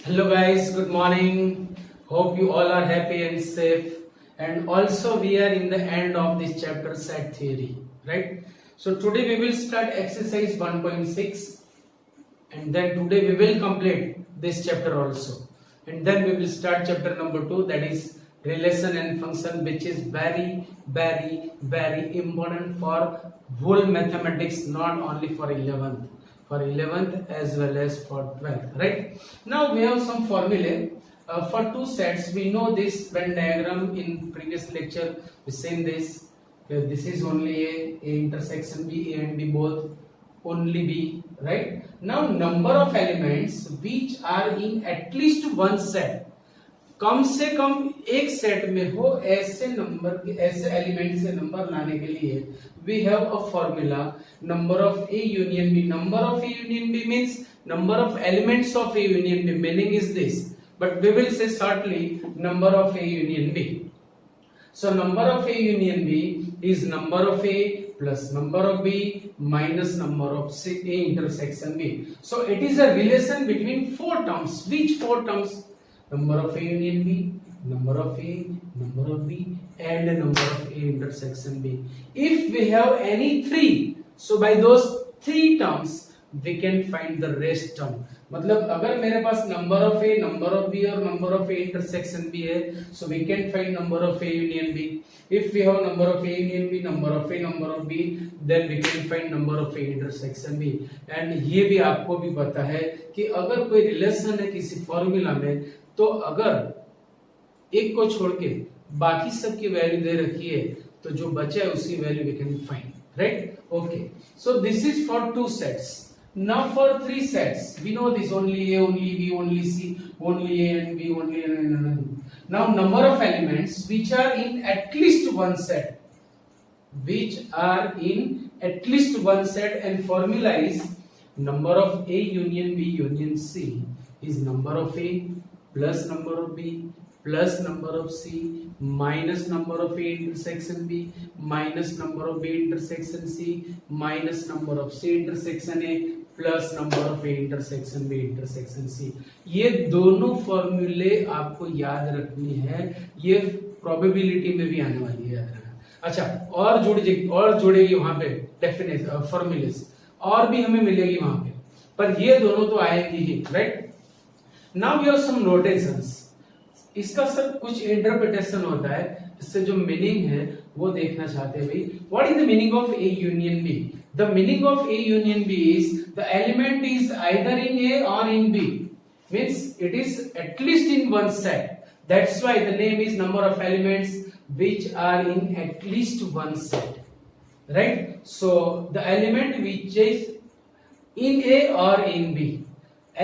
Hello guys, good morning. Hope you all are happy and safe. And also we are in the end of this chapter set theory, right? So today we will start exercise 1.6 and then today we will complete this chapter also. And then we will start chapter number 2, that is relation and function, which is very important for whole mathematics, not only for 11th as well as for 12th, right? Now we have some formulae for two sets. We know this Venn diagram in previous lecture. We seen this. This is only A intersection B, A and B both only B, right? Now number of elements which are in at least one set, कम से कम एक set में हो ऐसे number, ऐसे element से number लाने के लिए we have a formula number of A union B. Number of A union B means number of elements of A union B. Meaning is this, but we will say shortly number of A union B. So number of A union B is number of A plus number of B minus number of A intersection B. So it is a relation between four terms. Which four terms? Number of A union B, number of A, number of B and number of A intersection B. If we have any three, so by those three terms we can find the rest term. मतलब अगर मेरे पास number of A, number of B और number of A intersection B है, so we can find number of A union B. If we have number of A union B, number of A, number of B, then we can find number of A intersection B. And ये भी आपको भी पता है कि अगर कोई relation है किसी फॉर्मूला में, तो अगर एक को छोड़ के बाकी सब की वैल्यू दे रखी है तो जो बचा है उसकी value we can find, right? Okay, so this is for two sets. Now for three sets, we know this: only A, only B, only C, only A and B, only A and B. Now number of elements which are in at least one set, which are in at least one set, and formula is number of A union B union C is number of A plus number of B plus number of C minus number of A intersection B minus number of B intersection C minus number of C intersection A plus number of A intersection B intersection C. ये दोनों फॉर्मूले आपको याद रखनी है, ये probability में भी आने वाली है, याद रखना. अच्छा, और जुड़ेगी वहां पे डेफिनेशन फॉर्मूलेस और भी हमें मिलेगी वहां पे, पर ये दोनों तो आएंगी ही, right? Now we have some notations. इसका सब कुछ इंटरप्रिटेशन होता है, इससे जो मीनिंग है वो देखना चाहते हैं भाई. What is the meaning of A union B? The meaning of A union B is the element is either in A or in B. Means it is at least in one set. That's why the name is number of elements which are in at least one set. Right? So the element which is in A or in B.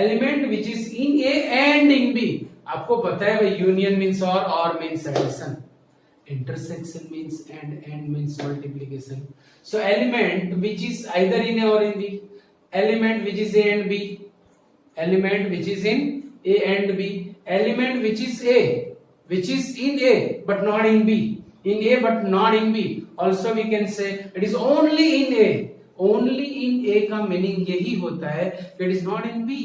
Element which is in A and in B. आपको पता है भाई, union means or means addition. Intersection means and means multiplication. So element which is either in A or in B, element which is A and B, element which is in A and B, element which is A, which is in A but not in B, in A but not in B. Also we can say it is only in A. Only in A का meaning यही होता है कि it is not in B.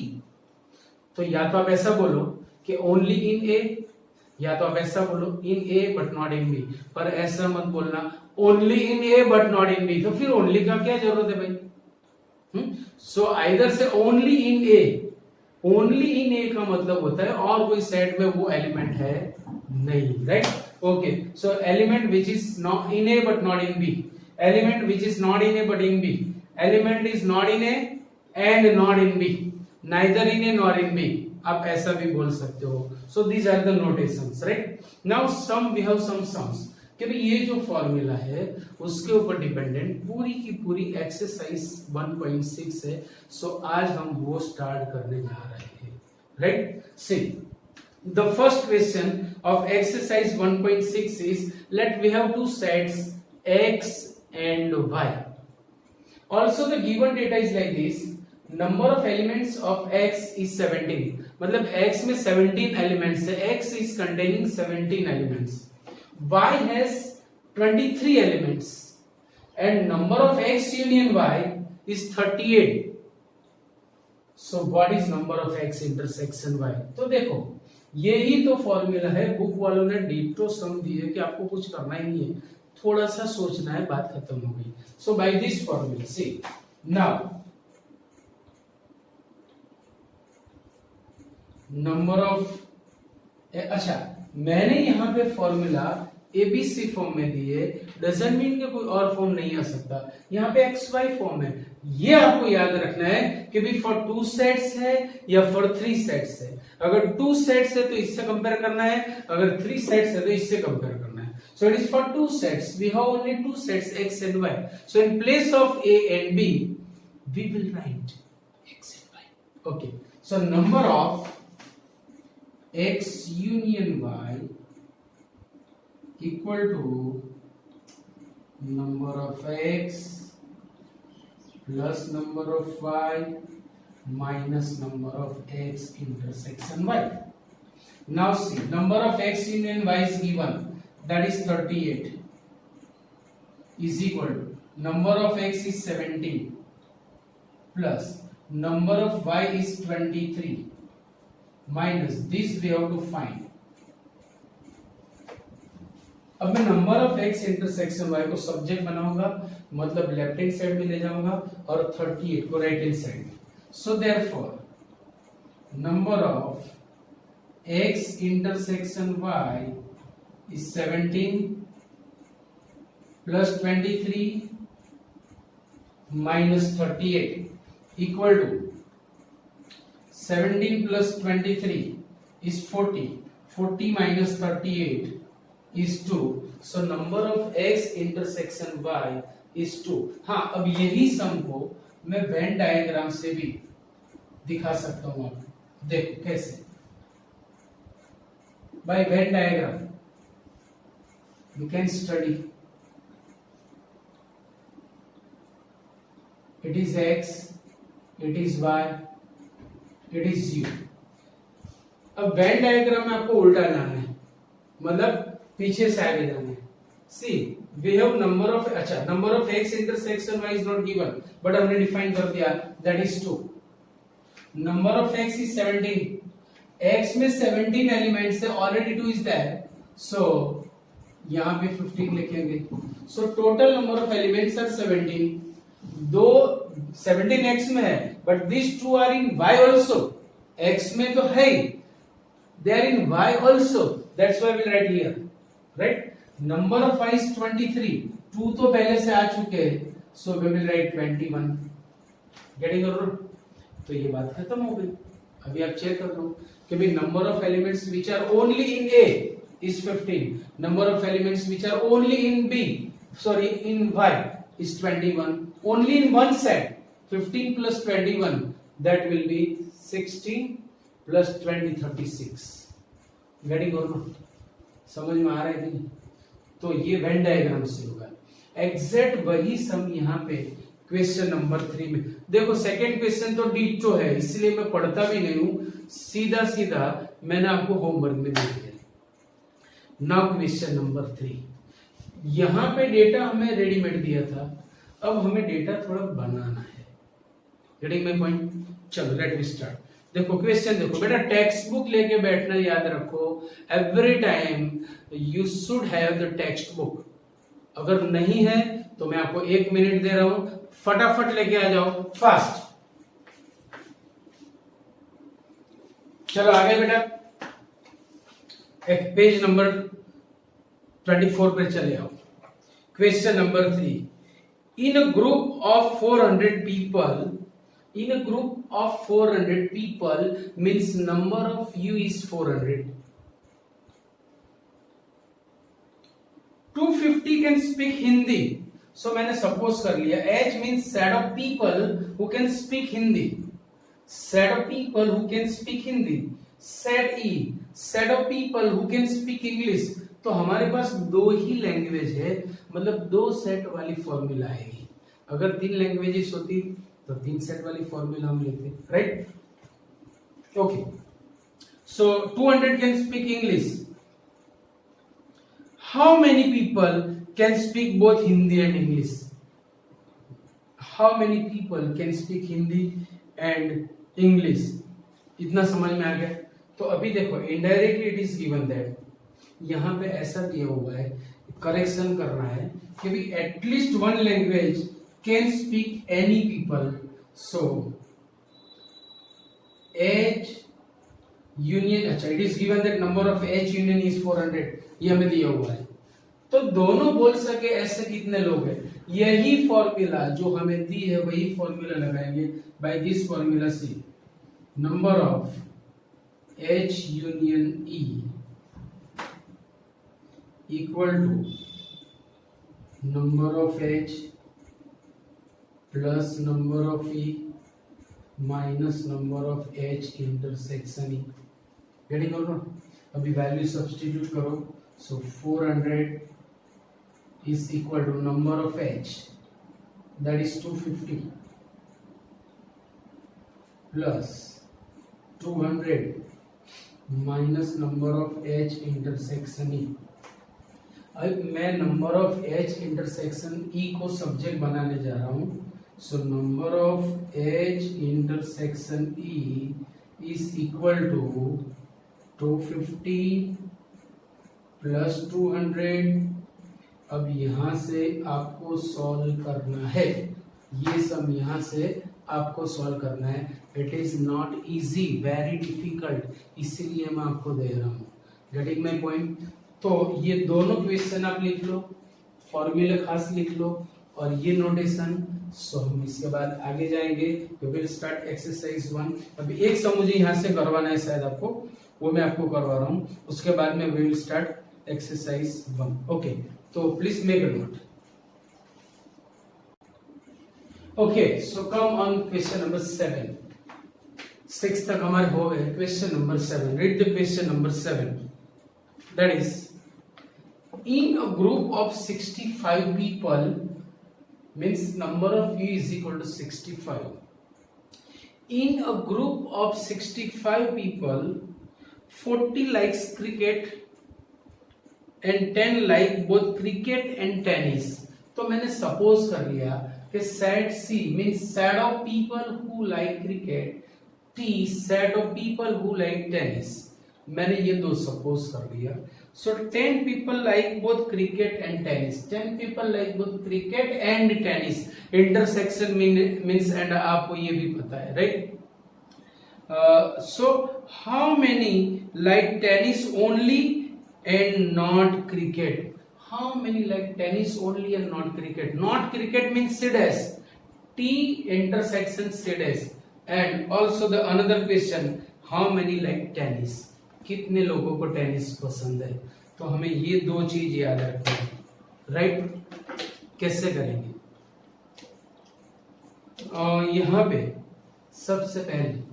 तो या तो आप ऐसा बोलो कि only in A, या तो आप ऐसा बोलो in A but not in B. पर ऐसा मत बोलना only in A but not in B, तो फिर ओनली का क्या जरूरत है भाई? So either say only in A. Only in A का मतलब होता है और कोई सेट में वो एलिमेंट है नहीं, right? Okay, so element which is not in A but not in B, element which is not in A but in B, element is not in A and not in B, neither in A not in B. आप ऐसा भी बोल सकते हो. So these are the notations, right? Now some we have some sums कि भाई ये जो फॉर्मूला है उसके ऊपर डिपेंडेंट पूरी की पूरी एक्सरसाइज 1.6 है. सो आज हम वो स्टार्ट करने जा रहे हैं, right? See the first question of exercise 1.6 is let we have two sets x and y. Also the given data is like this. Number of elements of x is 17. मतलब x में 17 elements है. x is containing 17 elements. y has 23 elements and number of x union y is 38. So what is number of X intersection Y. तो देखो यही तो formula है, book वालों ने डिटो सम दिए कि आपको कुछ करना ही नहीं है, थोड़ा सा सोचना है, बात खत्म हो गई। So by this formula see now number of, अच्छा मैंने यहाँ पे फॉर्मूला एबीसी फॉर्म में दिए, डजंट मीन कि कोई और फॉर्म नहीं आ सकता, यहाँ पे एक्स वाई फॉर्म है। ये आपको याद रखना है कि भी फॉर 2 सेट्स है या फॉर 3 सेट्स है। अगर 2 सेट्स है तो इससे कंपेयर करना है, अगर 3 सेट्स है तो इससे कंपेयर करना है। So it is for 2 sets, we have only 2 sets x and y, so in place of a and b we will write x and y। okay, so number of x union y equal to number of x plus number of y minus number of x intersection y। Now see, number of x union y is given, that is 38, is equal to number of x is 17 plus number of y is 23 minus this we have to find। अब मैं number of X intersection Y को subject बनाऊंगा, मतलब left hand side में ले जाऊंगा और 38 को राइट हैंड साइड में। So therefore number of X intersection Y is 17 plus 23 minus 38 equal to 17 plus 23 is 40, 40 minus 38 is 2, so number of x intersection y is 2। हाँ, अब यही सम को मैं वेन डायग्राम से भी दिखा सकता हूं। आप देखो कैसे, by Venn diagram you can study, it is x, it is y, it is u। अब वेन डायग्राम में आपको उल्टा जाना है, मतलब पीछे से आगे जाना है। See we have number of, अच्छा number of X intersection Y is not given, but हमने डिफाइन कर दिया, that is 2। Number of X is 17, X में 17 एलिमेंट्स है, ऑलरेडी 2 इज देयर, सो यहां पे 15 लिखेंगे। सो total number of elements are 17, दो 17 एक्स में है, but this 2 are in Y also, X में तो है, they are in Y also, that's why we write here, right. Number of Y is 23, 2 तो पहले से आ चुके हैं, so we will write 21। Getting it? तो ये बात खत्म हो गई। अभी आप चेक कर लो कि भाई number of elements which are only in A is 15, number of elements which are only in b, sorry in y is 21, only in one set 15 plus 21, that will be 60 plus 20 36। getting or not? समझ में आ रहा है कि नहीं? तो ये Venn diagram से होगा। एग्जैक्ट वही सम यहाँ पे क्वेश्चन नंबर 3 में देखो। सेकंड क्वेश्चन तो डिटो है, इसलिए मैं पढ़ता भी नहीं हूं, सीधा सीधा मैंने आपको होमवर्क में दे दिया। नाउ क्वेश्चन नंबर 3, यहां पे डेटा हमें रेडीमेड दिया था, अब हमें डेटा थोड़ा बनाना है। Getting my point? चलो लेट मी स्टार्ट। देखो क्वेश्चन देखो बेटा, टेक्स्ट बुक लेके बैठना, याद रखो every time you should have the text book. अगर नहीं है तो मैं आपको 1 मिनट दे रहा हूं, फटाफट लेके आ जाओ, फास्ट। चलो आगे बेटा, एक पेज नंबर 24 पे चले आओ। Question number 3, in a group of 400 people, in a group of 400 people means number of U is 400, 250 can speak Hindi. So मैंने सपोज कर लिया H means set of people who can speak Hindi, set of people who can speak Hindi, set E set of people who can speak English. तो हमारे पास 2 ही language है, मतलब 2 set वाली formula आएगी। अगर 3 लैंग्वेजेस होती तो 3 सेट वाली फॉर्मूला हम लेते, right? Okay, so 200 can speak English. How many people can speak both Hindi and English? How many people can speak Hindi and English, इतना समझ में आ गया। तो अभी देखो indirectly it is given that, यहाँ पे ऐसा दिया हुआ है, करेक्शन करना है कि भी at least one language can speak any people, so H union, अच्छा it is given that number of H union is 400, ये हमें दिया हुआ है। तो दोनों बोल सके ऐसे कितने लोग हैं, यही फॉर्मूला जो हमें दी है वही फॉर्मूला लगाएंगे by this formula see, number of H union E equal to number of H plus number of E minus number of H intersection E. Getting और नॉट? अभी वैल्यू सब्स्टिट्यूट करो, so 400 is equal to number of h, that is 250 plus 200 minus number of h intersection e। अब मैं number of h intersection e को subject बनाने जा रहा हूं, so number of h intersection e is equal to 250 plus 200। अब यहां से आपको सॉल्व करना है, ये सब यहां से आपको सॉल्व करना है। It is not easy, very difficult, इसीलिए मैं आपको दे रहा हूं। Getting my point? तो ये दोनों क्वेश्चन आप लिख लो, फॉर्मूला खास लिख लो और ये नोटेशन। सो हम इसके बाद आगे जाएंगे, वी विल स्टार्ट एक्सरसाइज 1। अभी एक सम मुझे यहां से करवाना है शायद आपको, वो मैं आपको करवा रहा हूं, उसके बाद में we will start exercise 1। Okay, तो please make a note. Okay, so come on question number 7। 6 तक हमारे हो गए। Question number 7, read the question number 7, that is in a group of 65 people, means number of u is equal to 65. In a group of 65 people, 40 likes cricket and 10 like both cricket and tennis. तो मैंने suppose कर लिया कि set C means set of people who like cricket, T set of people who like tennis. मैंने ये दो suppose कर लिया। So 10 people like both cricket and tennis. 10 people like both cricket and tennis. Intersection means and आपको ये भी पता है, right? So how many like tennis only and not cricket? How many like tennis only and not cricket? Not cricket means C dash. T intersection C dash. And also the another question, how many like tennis? कितने लोगों को tennis पसंद है? तो हमें ये दो चीज याद रखनी है, राइट? कैसे करेंगे? यहाँ पे सबसे पहले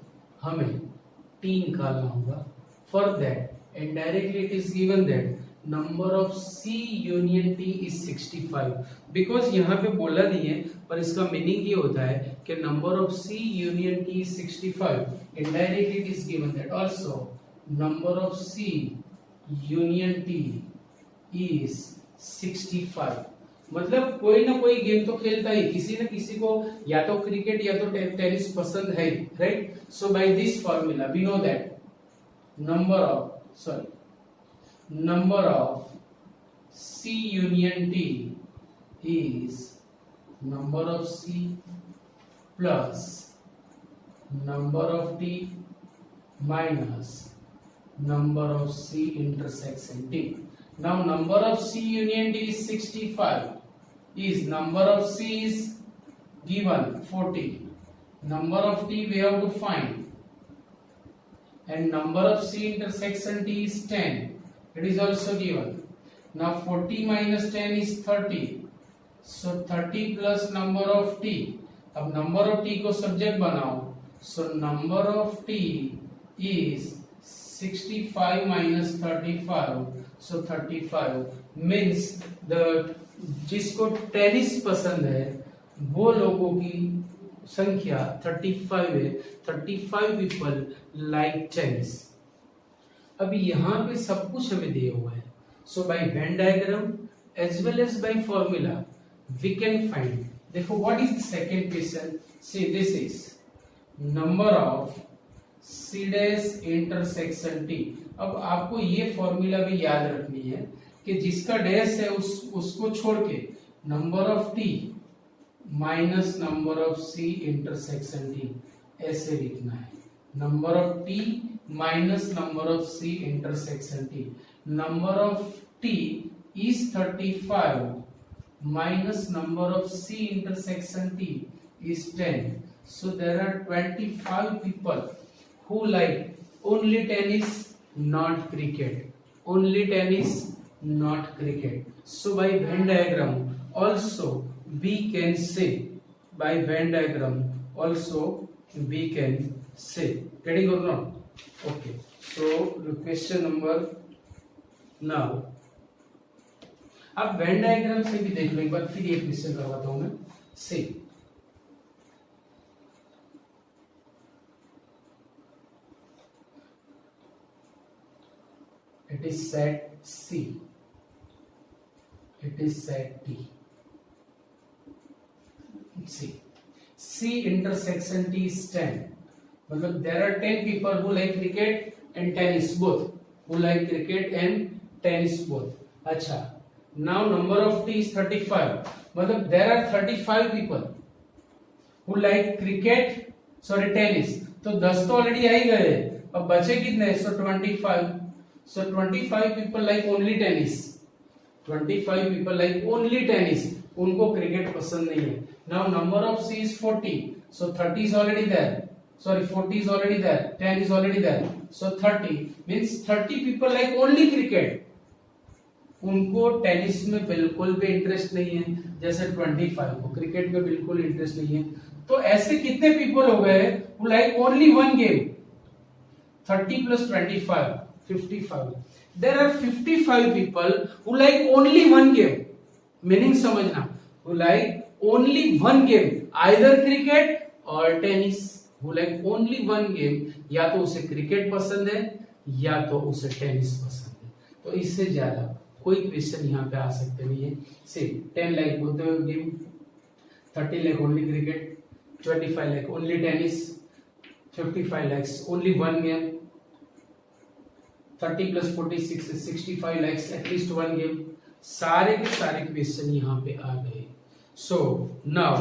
हमें टी निकालना होगा। For that indirectly it is given that number of C union T is 65, because यहाँ पे बोला नहीं है, पर इसका मीनिंग ये होता है कि number of C union T is 65। Indirectly it is given that also number of C union T is 65। मतलब कोई ना कोई गेम तो खेलता ही, किसी न किसी को या तो क्रिकेट या तो टेनिस पसंद है, right? So by this formula we know that number of C union T is number of C plus number of T minus number of C intersection T. Now number of C union T is 65, is number of C is given 40, number of T we have to find, and number of C intersection T is 10, it is also given. Now 40 minus 10 is 30, so 30 plus number of T. अब number of T को subject बनाओ, so number of T is 65 minus 35, so 35 means the जिसको tennis पसंद है वो लोगों की संख्या 35 है। 35 people like टेनिस। अभी यहाँ पे सब कुछ हमें दिया हुआ है, so by Venn diagram as well as by formula we can find। देखो what is the second question? See this is number of C dash intersection T. अब आपको ये फॉर्मूला भी याद रखनी है कि जिसका डैश है उसको छोड़ के number of T minus number of C intersection T, ऐसे लिखना है। Number of T minus number of C intersection T. Number of T is 35 minus number of C intersection T is 10. So there are 25 people who like only tennis, not cricket. Only tennis, not cricket. So by Venn diagram also we can say, by Venn diagram also we can say. Getting or not? Okay. So the question number now. आप Venn diagram से भी देख लो एक बार, फिर एक question करवाता हूं मैं। See it is set C, it is set T. C intersection T is 10, मतलब there are 10 people who like cricket and tennis both, who like cricket and tennis both. अच्छा, now number of T is 35, मतलब there are 35 people who like cricket, sorry tennis, तो 10 तो already आ ही गए, अब बचे कितने? so 25, so 25 people like only tennis, 25 people like only tennis, उनको cricket पसंद नहीं है। now number of C is 40, so 30 is already there, sorry 40 is already there, 10 is already there, so 30 means 30 people like only cricket, उनको tennis में बिल्कुल भी interest नहीं है, जैसे 25 को क्रिकेट में बिल्कुल इंटरेस्ट नहीं है। तो ऐसे कितने पीपल हो गए who like only one game? 30 plus 25 55। There are 55 people who like only one game, meaning समझना, who like only one game, either cricket और tennis. Who like only one game, या तो उसे क्रिकेट पसंद है या तो उसे टेनिस पसंद है। तो इससे ज्यादा कोई क्वेश्चन यहाँ पे आ सकते नहीं है। से 10 लाइक बोलते हुए game, 30 like only cricket, 25 like only tennis, 55 likes only one game, 30 plus 46 65 likes at least one game. सारे के सारे क्वेश्चन यहाँ पे आ गए। सो नाउ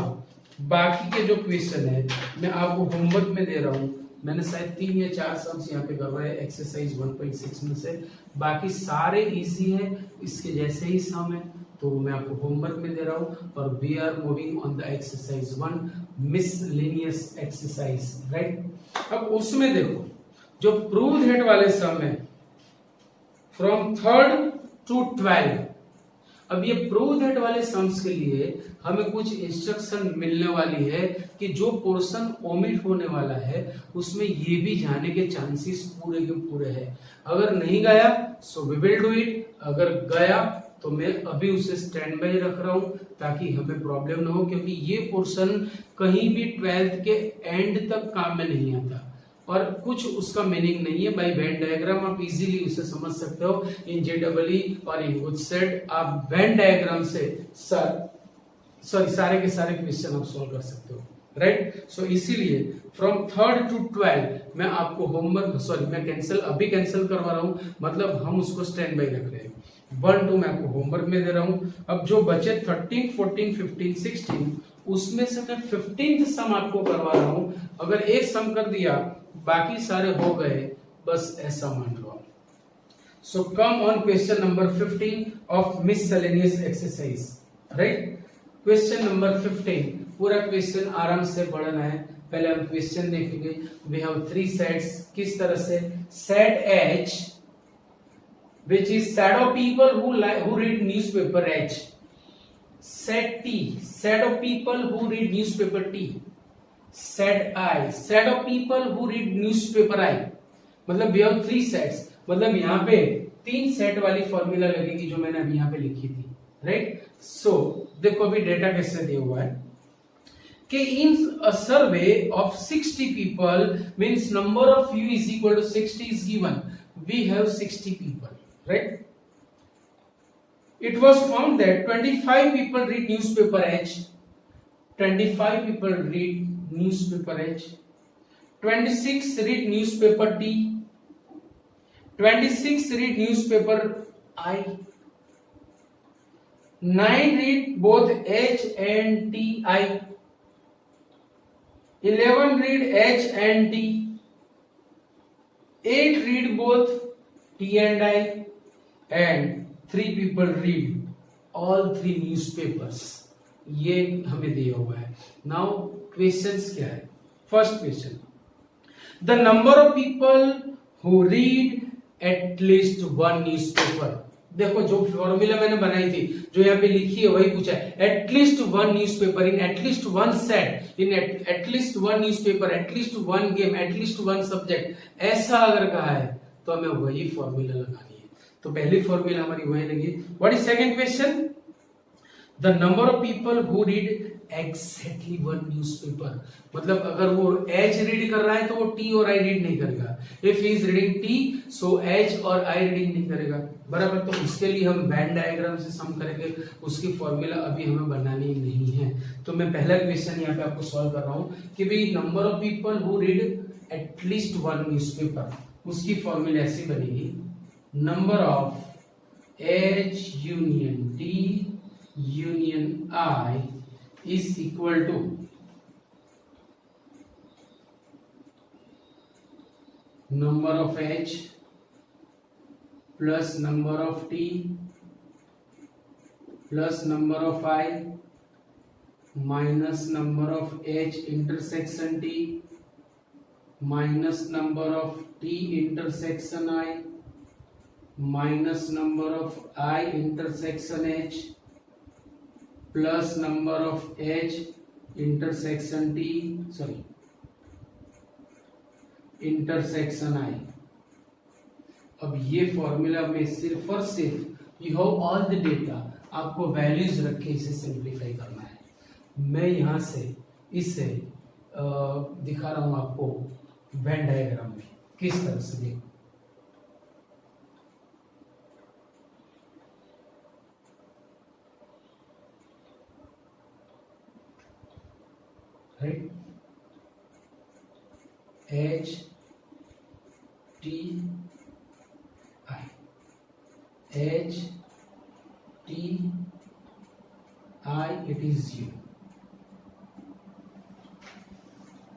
बाकी के जो क्वेश्चन है मैं आपको होमवर्क में दे रहा हूँ, मैंने शायद 3 या 4 सम्स यहाँ पे करवाए एक्सरसाइज 1.6 में से, बाकी सारे इजी हैं, इसके जैसे ही सम है, तो मैं आपको होमवर्क में दे रहा हूँ। और we are moving on the exercise 1 miscellaneous exercise, right. अब उसमें देखो जो प्रूव दैट वाले सम है फ्रॉम 3rd to 12। अब ये प्रूव दैट वाले सम्स के लिए हमें कुछ इंस्ट्रक्शन मिलने वाली है कि जो पोर्शन ओमिट होने वाला है उसमें ये भी जाने के चांसेस पूरे के पूरे है। अगर नहीं गया so we will do it, अगर गया तो मैं अभी उसे स्टैंड बाय रख रहा हूं ताकि हमें प्रॉब्लम ना हो, क्योंकि ये पोर्शन कहीं भी 12th के एंड तक काम में नहीं आता और कुछ उसका मीनिंग नहीं है। बाय वेन डायग्राम आप इजीली उसे समझ सकते हो। इन JEE और इन गुजसेट आप वेन डायग्राम से सारे के सारे क्वेश्चन आप सोल्व कर सकते हो, राइट। सो इसीलिए फ्रॉम 3rd to 12 मैं आपको होमवर्क मैं अभी कैंसिल करवा रहा हूं, मतलब हम उसको स्टैंड बाय रख रहे हैं। 1 2 मैं आपको होमवर्क में दे रहा हूं। अब जो बचे 13 14 15 16 उसमें से मैं 15th सम आपको करवा रहा हूं। अगर एक सम कर दिया बाकी सारे हो गए, बस ऐसा मान लो। So come on question number 15 of miscellaneous exercise, right. Question number 15 पूरा क्वेश्चन आराम से पढ़ना है। पहले हम क्वेश्चन देखेंगे। We have 3 sets. किस तरह से? Set H which is set of people who read newspaper H, set T set of people who read newspaper T, set I set of people who read newspaper I। मतलब we have 3 sets, मतलब यहाँ पे 3 set वाली formula लगेगी जो मैंने अभी यहाँ पे लिखी थी, राइट। सो देखो अभी डेटा कैसे दिया हुआ है कि in a survey of 60 people means number of U is equal to 60 is given, we have 60 people, right? It was found that 25 people read newspaper H, 25 people read newspaper H, 26 read newspaper T, 26 read newspaper I, 9 read both H and T I, 11 read H and T, 8 read both T and I, and 3 people read all 3 newspapers. ये हमें दिया हुआ है. Now questions क्या है? First question, the number of people who read at least one newspaper. देखो जो formula मैंने बनाई थी, जो यहाँ पे लिखी है वही पूछा है. At least one newspaper in at least one set, in at least one newspaper, at least one game, at least one subject, ऐसा अगर कहा है तो हमें वही फॉर्मूला लगानी है. तो पहली फॉर्मूला हमारी वही लगी. What is second question? The number of people who read exactly one newspaper. मतलब अगर वो एच रीड कर रहा है तो वो टी और आई रीड नहीं करेगा. If he is reading T so H और आई रीडिंग नहीं करेगा. बराबर. तो उसके लिए हम वेन डायग्राम से सम करेंगे. उसकी फॉर्मूला अभी हमें बनानी नहीं है. तो मैं पहला क्वेश्चन यहाँ पे आपको सॉल्व कर रहा हूँ कि भाई number of people who read at least one newspaper, उसकी फॉर्मूला ऐसी बनेगी, number of H union T union I is equal to number of H plus number of T plus number of I minus number of H intersection T minus number of T intersection I minus number of I intersection H plus number of H intersection T, sorry, intersection I. अब ये formula में सिर्फ और सिर्फ you have all the data, आपको values रख के इसे सिंप्लीफाई करना है. मैं यहां से इसे दिखा रहा हूं आपको वेन डायग्राम में किस तरह से. देखो right, H T I, H T I, it is you.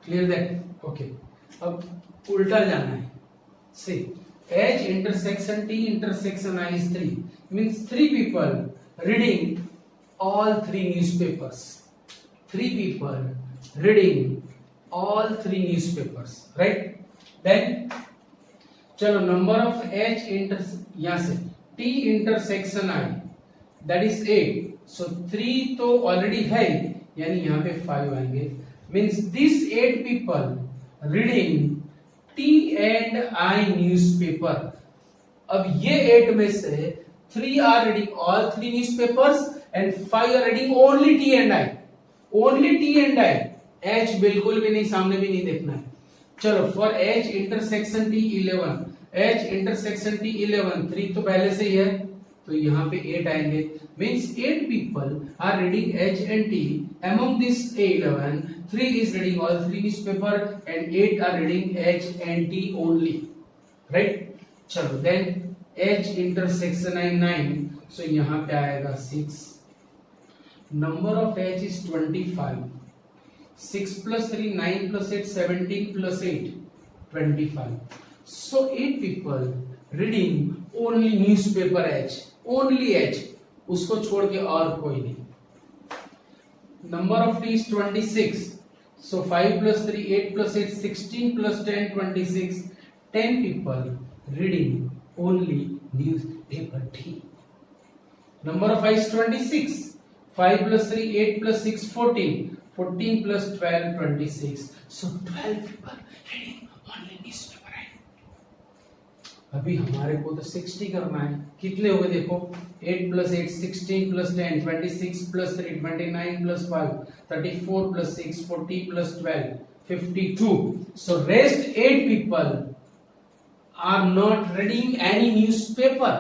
Clear that? Okay. अब उल्टा जाना है. See, H intersection T intersection I is 3, means 3 people reading all 3 newspapers. 3 people reading all 3 newspapers, right? Then चलो number of H यहाँ से T intersection I, that is 8, so 3 तो already है, यानी यहाँ पे 5 आएंगे. Means these 8 people reading T and I newspaper. अब ये 8 में से 3 are reading all 3 newspapers and 5 are reading only T and I. Only T and I. H बिल्कुल भी नहीं, सामने भी नहीं देखना है. चलो for H intersection T 11, H intersection T 11, 3 तो पहले से ही है तो यहाँ पे 8 आएंगे. Means 8 people are reading H and T. Among this 11, 3 is reading all 3 newspaper and 8 are reading H and T only, right? चलो then H intersection I 9, so यहाँ पे आएगा 6. Number of H is 25. 6 plus 3, 9 plus 8, 17 plus 8, 25. So 8 people reading only newspaper H, only H, उसको छोड़ के और कोई नहीं. Number of T is 26. So 5 plus 3, 8 plus 8, 16 plus 10, 26. 10 people reading only newspaper T. Number of I is 26. 5 plus 3, 8 plus 6, 14. 14 plus 12, 26. So 12 people reading only newspaper है. अभी हमारे को तो 60 करना है. कितने हो गए देखो, 8 plus 8, 16 plus 10, 26 plus 3, 29 plus 5, 34 plus 6, 40 plus 12, 52. So rest 8 people are not reading any newspaper.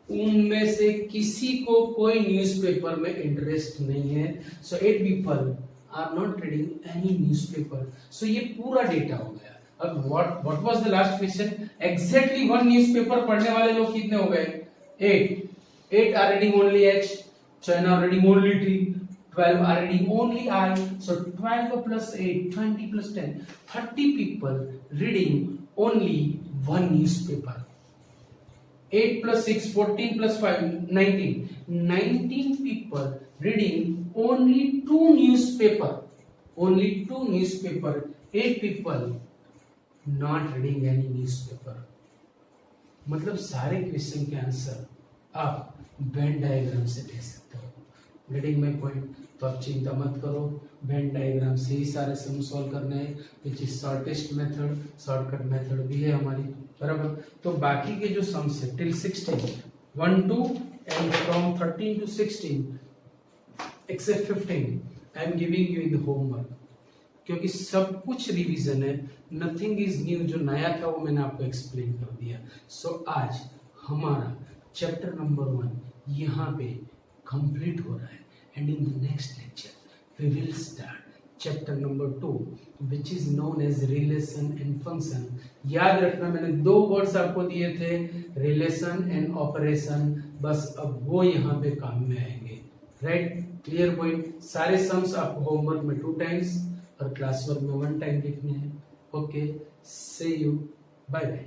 उनमें से किसी को कोई न्यूज़पेपर में इंटरेस्ट नहीं है. सो 8 people are not reading any newspaper. So ये पूरा डेटा हो गया. अब what was the last question? Exactly one newspaper पढ़ने वाले लोग कितने हो गए? 8. 8 are reading only H. 10 are reading only T. 12 are reading only I. So 12 plus 8, 20 plus 10, 30 people reading only one newspaper. 8 plus 6, 14 plus 5, 19. 19 people reading only two newspaper. Only two newspaper. 8 people not reading any newspaper. मतलब सारे question के answer आप Venn diagram से दे सकते हो. Getting my point? तो आप चिंता मत करो, वेन डायग्राम से ही सारे सम सॉल्व करने हैं, which is shortest method, shortcut method भी है हमारी, बराबर. तो बाकी के जो सम्स है till 16, 1 2 and from 13 to 16 except 15 I am giving you in the homework, क्योंकि सब कुछ रिवीजन है, नथिंग इज न्यू. जो नया था वो मैंने आपको एक्सप्लेन कर दिया. सो आज हमारा चैप्टर नंबर 1 यहाँ पे कंप्लीट हो रहा है, and in the next lecture we will start chapter number 2 which is known as relation and function. याद रखना मैंने 2 वर्ड्स आपको दिए थे, रिलेशन एंड ऑपरेशन, बस अब वो यहाँ पे काम में आएंगे. राइट? Clear point? सारे सम्स आपको होमवर्क में 2 टाइम्स और क्लास वर्क में 1 टाइम लिखने हैं. Okay, see you, bye bye.